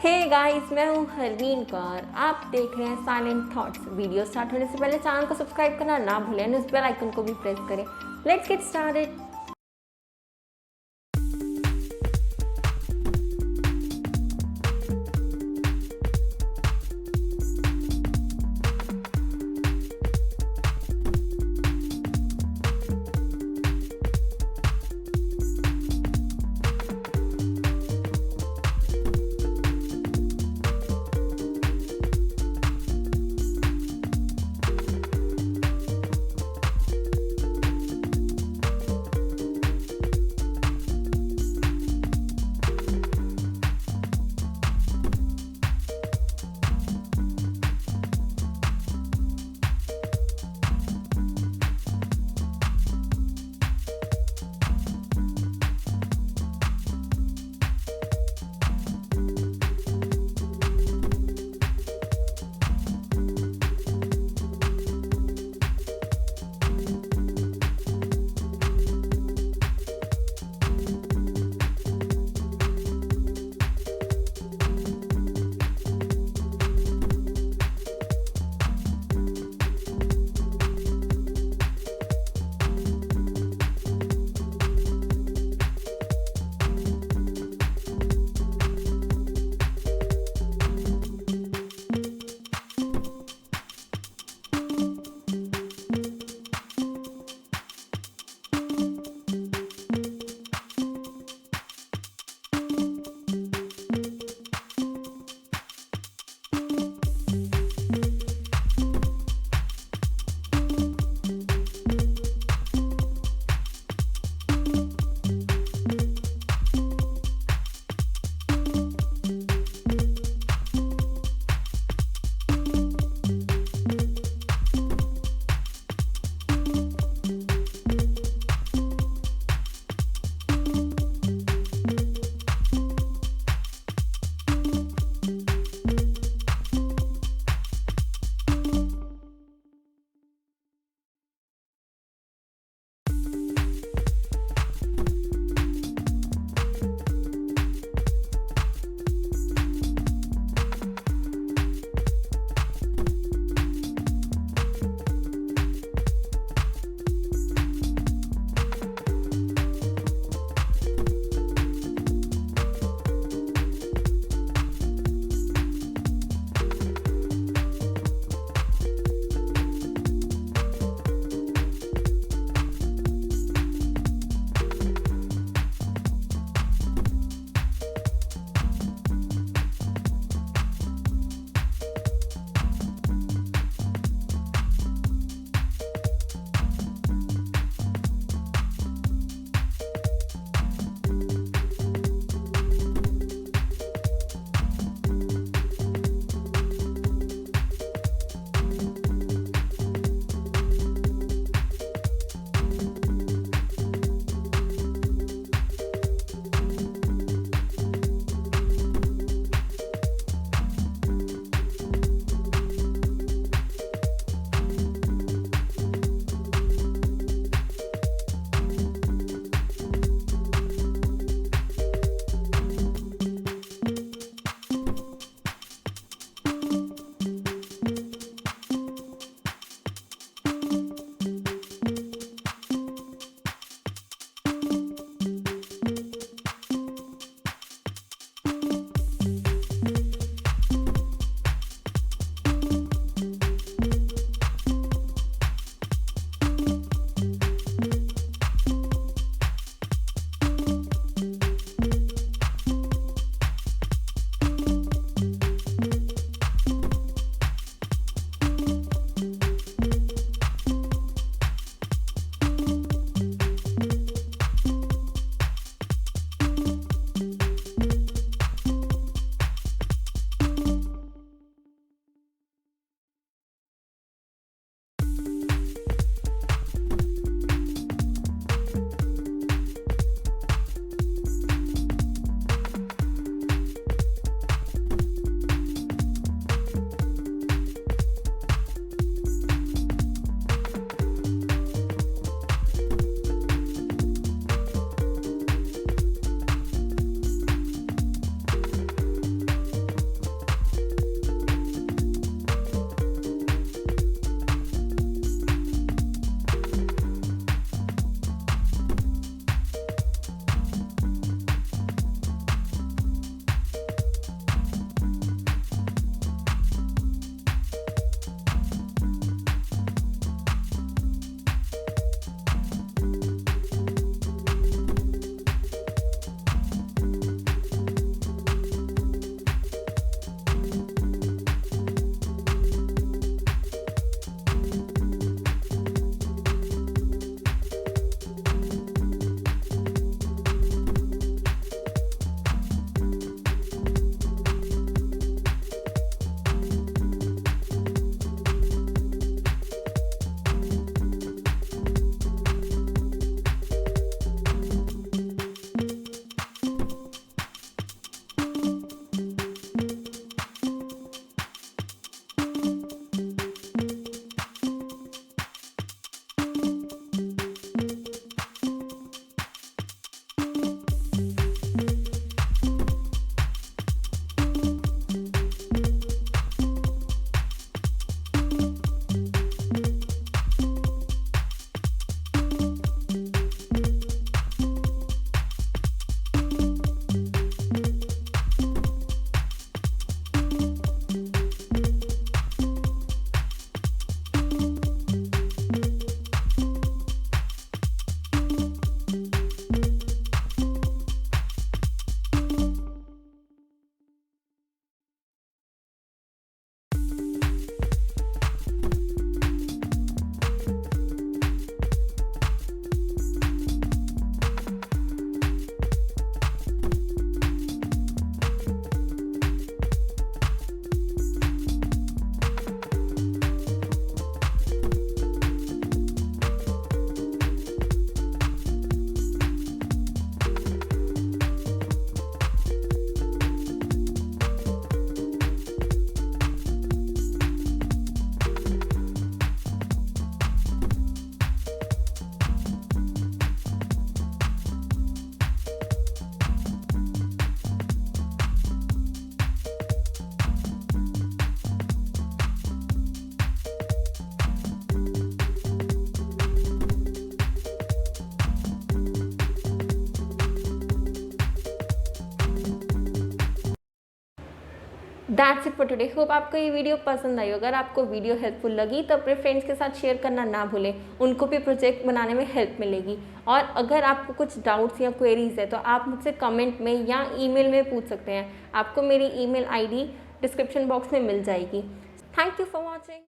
Hey guys, मैं हूँ हरवीन कौर। आप देख रहे हैं साइलेंट थॉट्स। वीडियो स्टार्ट होने से पहले चैनल को सब्सक्राइब करना ना भूलें और उस बेल आइकन को भी प्रेस करें। Let's get started. That's it for today. Hope आपको ये वीडियो पसंद आई। अगर आपको वीडियो हेल्पफुल लगी तो अपने फ्रेंड्स के साथ शेयर करना ना भूलें, उनको भी प्रोजेक्ट बनाने में हेल्प मिलेगी। और अगर आपको कुछ डाउट्स या क्वेरीज है तो आप मुझसे कमेंट में या ईमेल में पूछ सकते हैं। आपको मेरी ईमेल आईडी डिस्क्रिप्शन बॉक्स में मिल जाएगी। Thank you for watching.